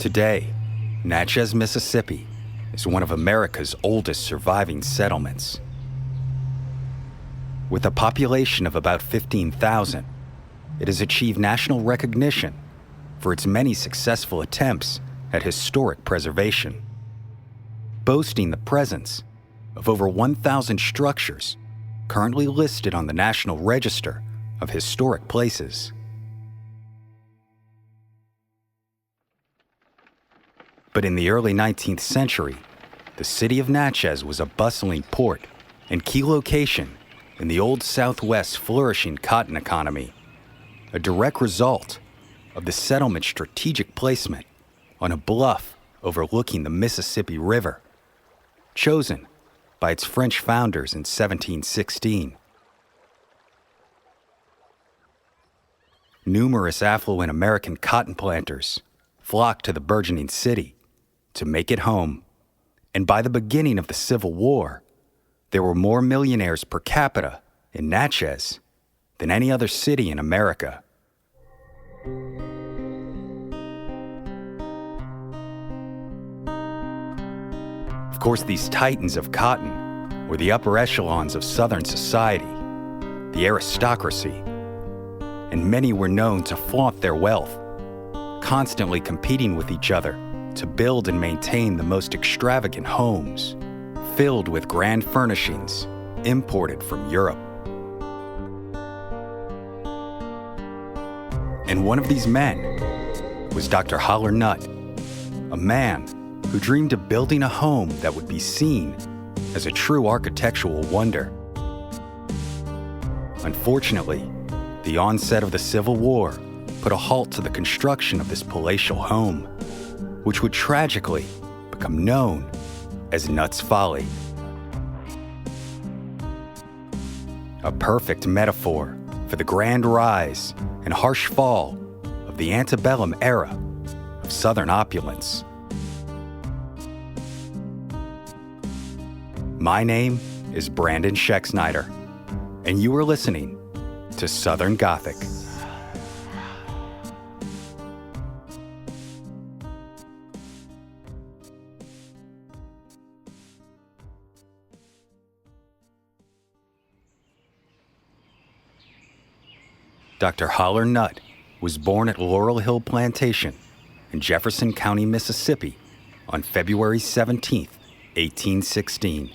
Today, Natchez, Mississippi is one of America's oldest surviving settlements. With a population of about 15,000, it has achieved national recognition for its many successful attempts at historic preservation, boasting the presence of over 1,000 structures currently listed on the National Register of Historic Places. But in the early 19th century, the city of Natchez was a bustling port and key location in the Old Southwest's flourishing cotton economy, a direct result of the settlement's strategic placement on a bluff overlooking the Mississippi River, chosen by its French founders in 1716. Numerous affluent American cotton planters flocked to the burgeoning city to make it home, and by the beginning of the Civil War, there were more millionaires per capita in Natchez than any other city in America. Of course, these titans of cotton were the upper echelons of Southern society, the aristocracy, and many were known to flaunt their wealth, constantly competing with each other to build and maintain the most extravagant homes, filled with grand furnishings imported from Europe. And one of these men was Dr. Holler Nutt, a man who dreamed of building a home that would be seen as a true architectural wonder. Unfortunately, the onset of the Civil War put a halt to the construction of this palatial home, which would tragically become known as Nutt's Folly. A perfect metaphor for the grand rise and harsh fall of the antebellum era of Southern opulence. My name is Brandon Schexnayder, and you are listening to Southern Gothic. Dr. Holler Nutt was born at Laurel Hill Plantation in Jefferson County, Mississippi on February 17, 1816.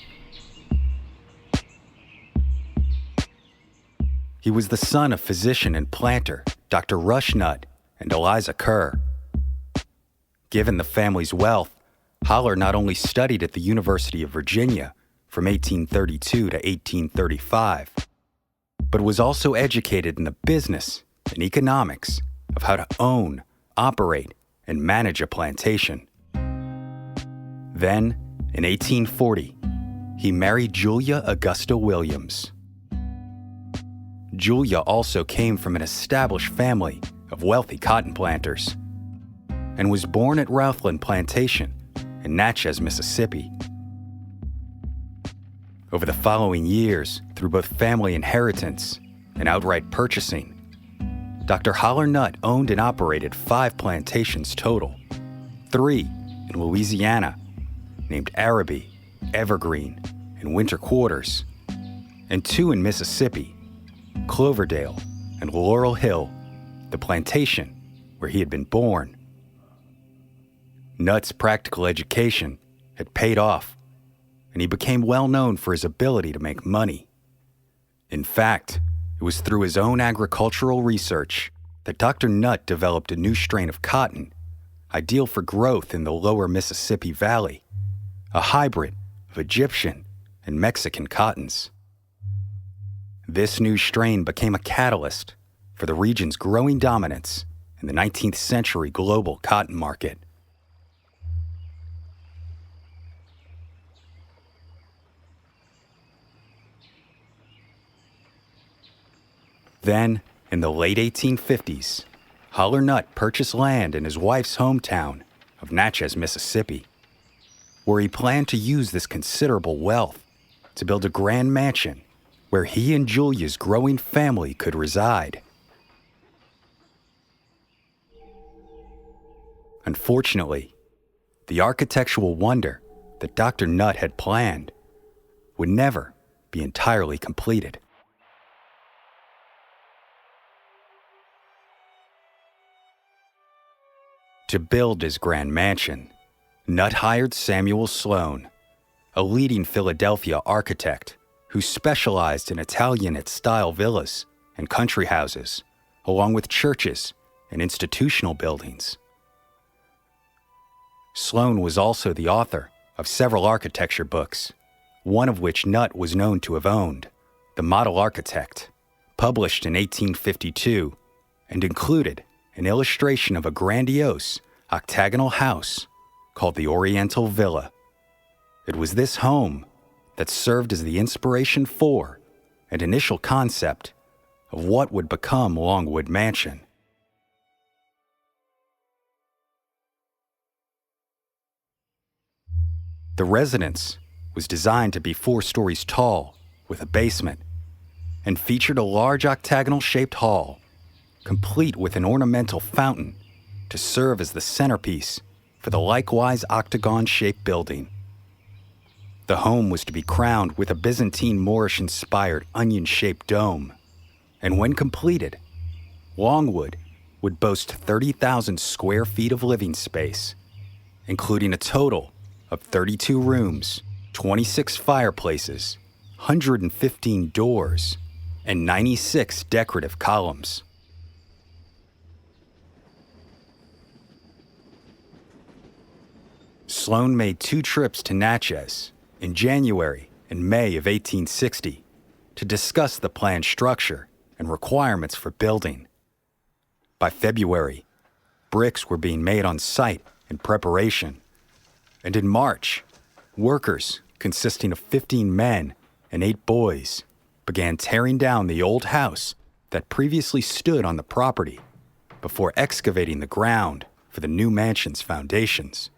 He was the son of physician and planter Dr. Rush Nutt and Eliza Kerr. Given the family's wealth, Holler not only studied at the University of Virginia from 1832 to 1835, but was also educated in the business and economics of how to own, operate, and manage a plantation. Then, in 1840, he married Julia Augusta Williams. Julia also came from an established family of wealthy cotton planters and was born at Routhland Plantation in Natchez, Mississippi. Over the following years, through both family inheritance and outright purchasing, Dr. Holler Nutt owned and operated 5 plantations total, 3 in Louisiana, named Araby, Evergreen, and Winter Quarters, and 2 in Mississippi, Cloverdale and Laurel Hill, the plantation where he had been born. Nutt's practical education had paid off, and he became well known for his ability to make money. In fact, it was through his own agricultural research that Dr. Nutt developed a new strain of cotton, ideal for growth in the lower Mississippi Valley, a hybrid of Egyptian and Mexican cottons. This new strain became a catalyst for the region's growing dominance in the 19th century global cotton market. Then, in the late 1850s, Holler Nutt purchased land in his wife's hometown of Natchez, Mississippi, where he planned to use this considerable wealth to build a grand mansion where he and Julia's growing family could reside. Unfortunately, the architectural wonder that Dr. Nutt had planned would never be entirely completed. To build his grand mansion, Nutt hired Samuel Sloan, a leading Philadelphia architect who specialized in Italianate-style villas and country houses, along with churches and institutional buildings. Sloan was also the author of several architecture books, one of which Nutt was known to have owned, The Model Architect, published in 1852, and included an illustration of a grandiose octagonal house called the Oriental Villa. It was this home that served as the inspiration for and initial concept of what would become Longwood Mansion. The residence was designed to be 4 stories tall with a basement and featured a large octagonal-shaped hall, complete with an ornamental fountain to serve as the centerpiece for the likewise octagon-shaped building. The home was to be crowned with a Byzantine Moorish-inspired onion-shaped dome, and when completed, Longwood would boast 30,000 square feet of living space, including a total of 32 rooms, 26 fireplaces, 115 doors, and 96 decorative columns. Sloan made 2 trips to Natchez in January and May of 1860 to discuss the planned structure and requirements for building. By February, bricks were being made on site in preparation, and in March, workers consisting of 15 men and 8 boys began tearing down the old house that previously stood on the property before excavating the ground for the new mansion's foundations.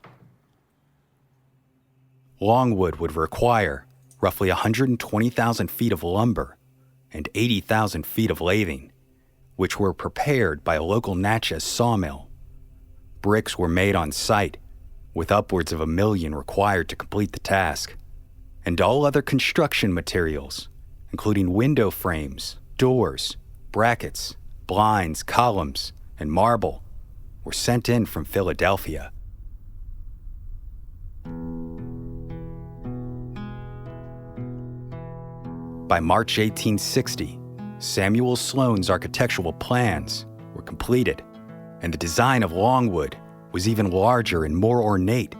Longwood would require roughly 120,000 feet of lumber and 80,000 feet of lathing, which were prepared by a local Natchez sawmill. Bricks were made on site, with upwards of 1 million required to complete the task, and all other construction materials, including window frames, doors, brackets, blinds, columns, and marble, were sent in from Philadelphia. By March 1860, Samuel Sloan's architectural plans were completed, and the design of Longwood was even larger and more ornate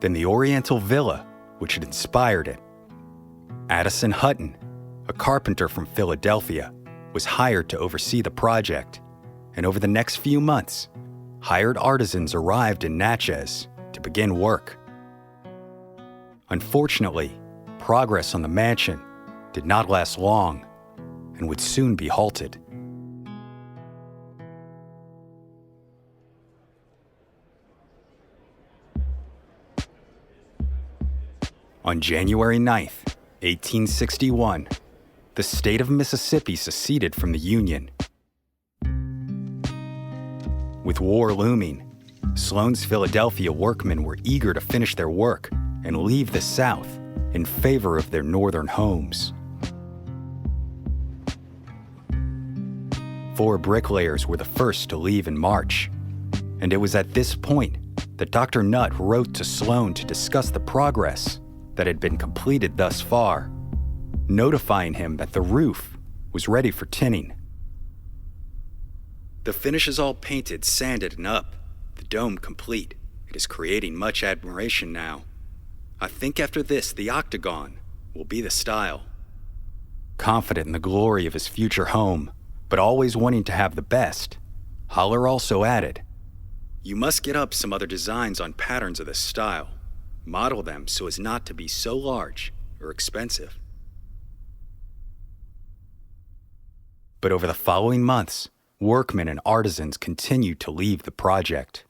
than the Oriental Villa which had inspired it. Addison Hutton, a carpenter from Philadelphia, was hired to oversee the project, and over the next few months, hired artisans arrived in Natchez to begin work. Unfortunately, progress on the mansion did not last long and would soon be halted. On January 9th, 1861, the state of Mississippi seceded from the Union. With war looming, Sloan's Philadelphia workmen were eager to finish their work and leave the South in favor of their northern homes. 4 bricklayers were the first to leave in March, and it was at this point that Dr. Nutt wrote to Sloan to discuss the progress that had been completed thus far, notifying him that the roof was ready for tinning. "The finish is all painted, sanded, and up, the dome complete. It is creating much admiration now. I think after this, the octagon will be the style." Confident in the glory of his future home, but always wanting to have the best, Holler also added, "You must get up some other designs on patterns of this style. Model them so as not to be so large or expensive." But over the following months, workmen and artisans continued to leave the project,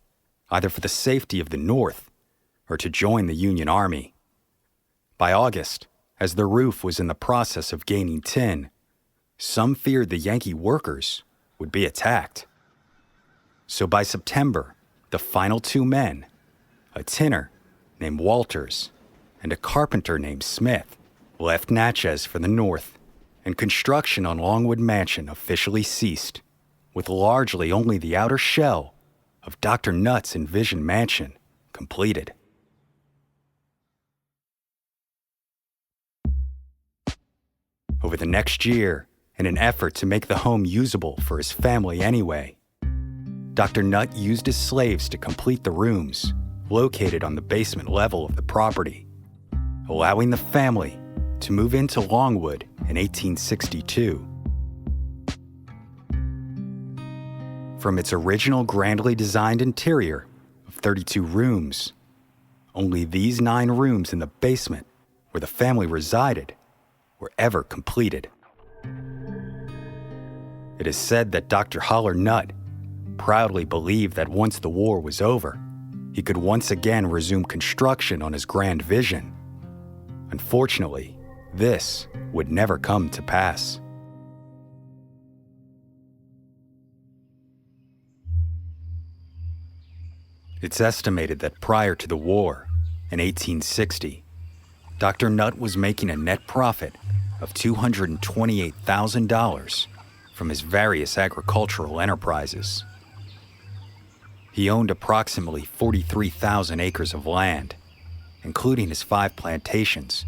either for the safety of the North or to join the Union Army. By August, as the roof was in the process of gaining tin, some feared the Yankee workers would be attacked. So by September, the final two men, a tinner named Walters and a carpenter named Smith, left Natchez for the north, and construction on Longwood Mansion officially ceased, with largely only the outer shell of Dr. Nutt's envisioned mansion completed. Over the next year, in an effort to make the home usable for his family anyway, Dr. Nutt used his slaves to complete the rooms located on the basement level of the property, allowing the family to move into Longwood in 1862. From its original grandly designed interior of 32 rooms, only these 9 rooms in the basement where the family resided were ever completed. It is said that Dr. Holler Nutt proudly believed that once the war was over, he could once again resume construction on his grand vision. Unfortunately, this would never come to pass. It's estimated that prior to the war, in 1860, Dr. Nutt was making a net profit of $228,000 from his various agricultural enterprises. He owned approximately 43,000 acres of land, including his 5 plantations,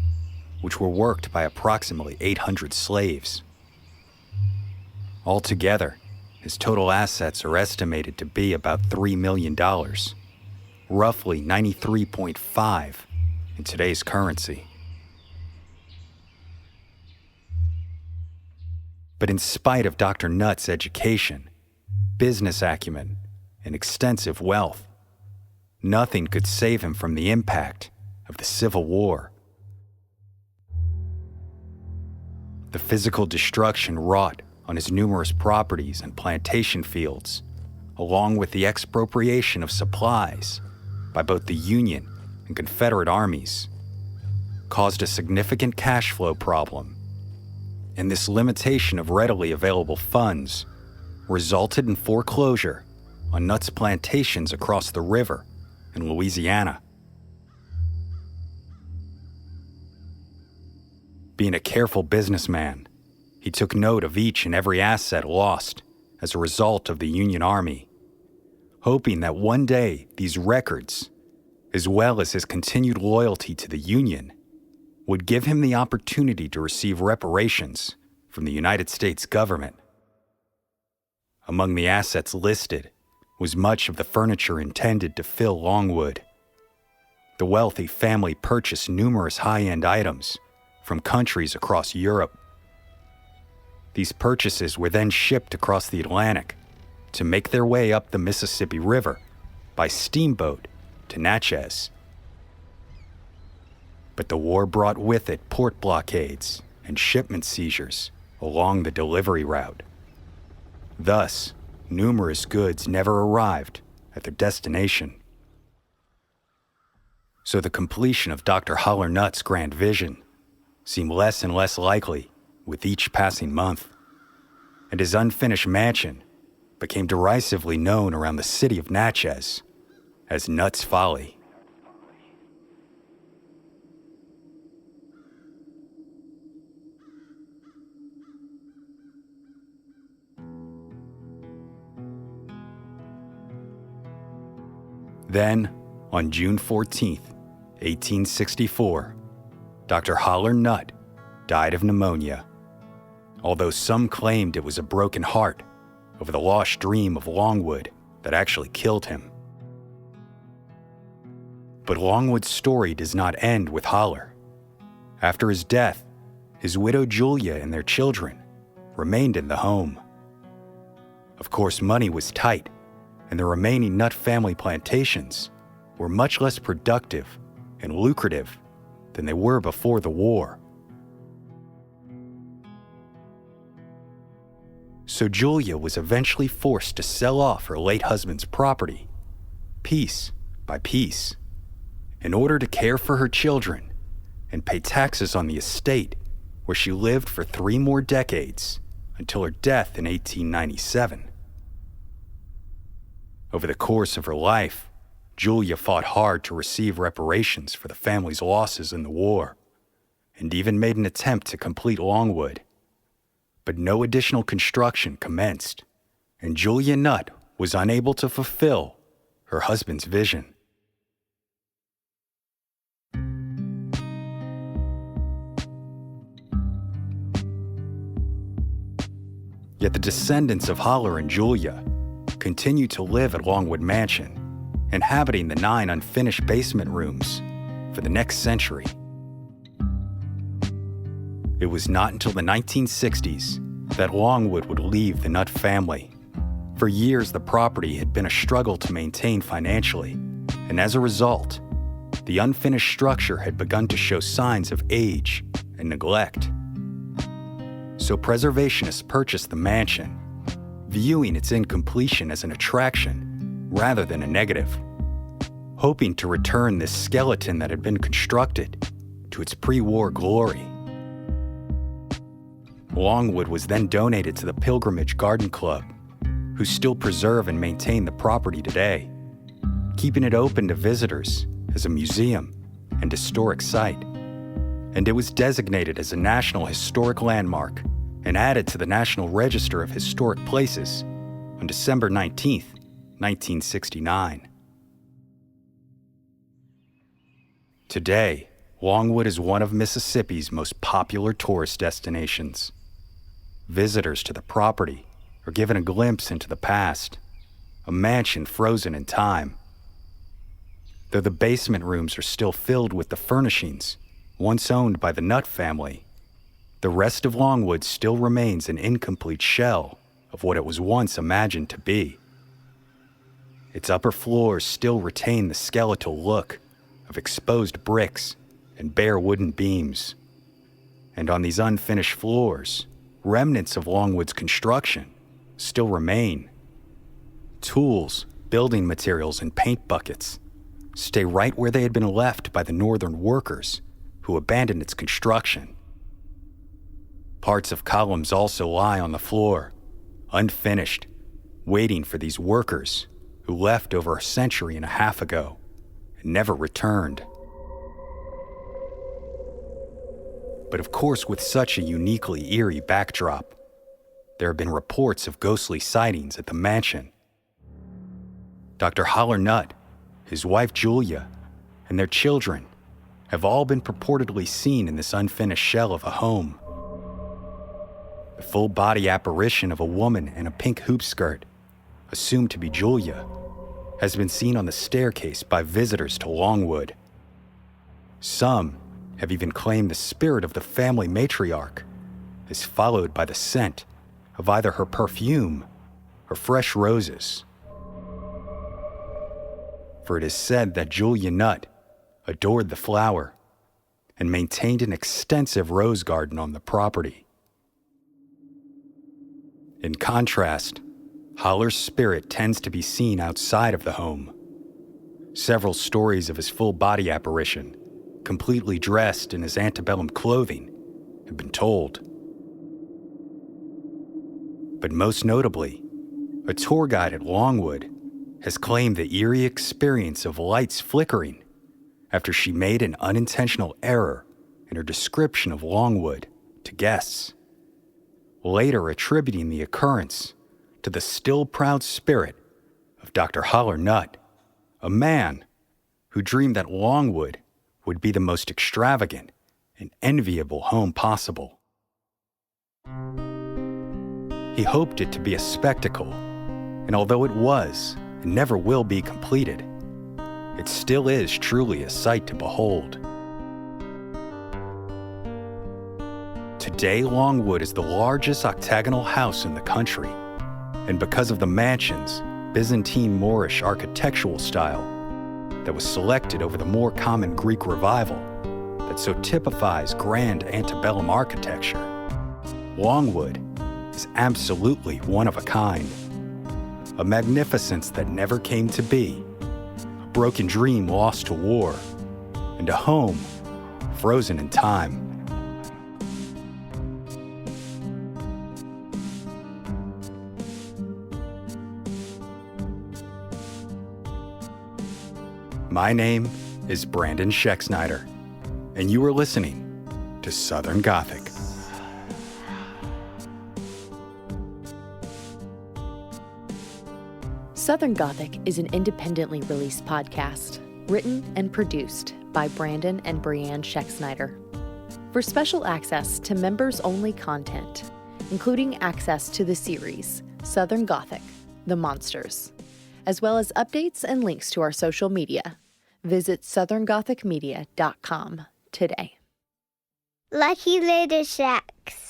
which were worked by approximately 800 slaves. Altogether, his total assets are estimated to be about $3 million, roughly 93.5 in today's currency. But in spite of Dr. Nutt's education, business acumen, and extensive wealth, nothing could save him from the impact of the Civil War. The physical destruction wrought on his numerous properties and plantation fields, along with the expropriation of supplies by both the Union and Confederate armies, caused a significant cash flow problem. And this limitation of readily available funds resulted in foreclosure on Nutt's plantations across the river in Louisiana. Being a careful businessman, he took note of each and every asset lost as a result of the Union Army, hoping that one day these records, as well as his continued loyalty to the Union, would give him the opportunity to receive reparations from the United States government. Among the assets listed was much of the furniture intended to fill Longwood. The wealthy family purchased numerous high-end items from countries across Europe. These purchases were then shipped across the Atlantic to make their way up the Mississippi River by steamboat to Natchez. But the war brought with it port blockades and shipment seizures along the delivery route. Thus, numerous goods never arrived at their destination. So the completion of Dr. Holler Nutt's grand vision seemed less and less likely with each passing month, and his unfinished mansion became derisively known around the city of Natchez as Nutt's Folly. Then, on June 14, 1864, Dr. Holler Nutt died of pneumonia, although some claimed it was a broken heart over the lost dream of Longwood that actually killed him. But Longwood's story does not end with Holler. After his death, his widow Julia and their children remained in the home. Of course, money was tight, and the remaining Nutt family plantations were much less productive and lucrative than they were before the war. So Julia was eventually forced to sell off her late husband's property, piece by piece, in order to care for her children and pay taxes on the estate where she lived for 3 more decades until her death in 1897. Over the course of her life, Julia fought hard to receive reparations for the family's losses in the war, and even made an attempt to complete Longwood. But no additional construction commenced, and Julia Nutt was unable to fulfill her husband's vision. Yet the descendants of Holler and Julia continued to live at Longwood Mansion, inhabiting the 9 unfinished basement rooms for the next century. It was not until the 1960s that Longwood would leave the Nutt family. For years, the property had been a struggle to maintain financially, and as a result, the unfinished structure had begun to show signs of age and neglect. So preservationists purchased the mansion, viewing its incompletion as an attraction rather than a negative, hoping to return this skeleton that had been constructed to its pre-war glory. Longwood was then donated to the Pilgrimage Garden Club, who still preserve and maintain the property today, keeping it open to visitors as a museum and historic site. And it was designated as a National Historic Landmark and added to the National Register of Historic Places on December 19, 1969. Today, Longwood is one of Mississippi's most popular tourist destinations. Visitors to the property are given a glimpse into the past, a mansion frozen in time. Though the basement rooms are still filled with the furnishings once owned by the Nutt family, the rest of Longwood still remains an incomplete shell of what it was once imagined to be. Its upper floors still retain the skeletal look of exposed bricks and bare wooden beams. And on these unfinished floors, remnants of Longwood's construction still remain. Tools, building materials, and paint buckets stay right where they had been left by the northern workers who abandoned its construction. Parts of columns also lie on the floor, unfinished, waiting for these workers who left over a century and a half ago and never returned. But of course, with such a uniquely eerie backdrop, there have been reports of ghostly sightings at the mansion. Dr. Holler Nutt, his wife Julia, and their children have all been purportedly seen in this unfinished shell of a home. The full-body apparition of a woman in a pink hoop skirt, assumed to be Julia, has been seen on the staircase by visitors to Longwood. Some have even claimed the spirit of the family matriarch is followed by the scent of either her perfume or fresh roses. For it is said that Julia Nutt adored the flower and maintained an extensive rose garden on the property. In contrast, Holler's spirit tends to be seen outside of the home. Several stories of his full-body apparition, completely dressed in his antebellum clothing, have been told. But most notably, a tour guide at Longwood has claimed the eerie experience of lights flickering after she made an unintentional error in her description of Longwood to guests, later attributing the occurrence to the still proud spirit of Dr. Holler Nutt, a man who dreamed that Longwood would be the most extravagant and enviable home possible. He hoped it to be a spectacle, and although it was and never will be completed, it still is truly a sight to behold. Today, Longwood is the largest octagonal house in the country, and because of the mansion's Byzantine Moorish architectural style that was selected over the more common Greek revival that so typifies grand antebellum architecture, Longwood is absolutely one of a kind. A magnificence that never came to be, a broken dream lost to war, and a home frozen in time. My name is Brandon Schexnayder, and you are listening to Southern Gothic. Southern Gothic is an independently released podcast, written and produced by Brandon and Brianne Schexnayder. For special access to members-only content, including access to the series Southern Gothic, The Monsters, as well as updates and links to our social media, visit southerngothicmedia.com today. Lucky Little Shacks.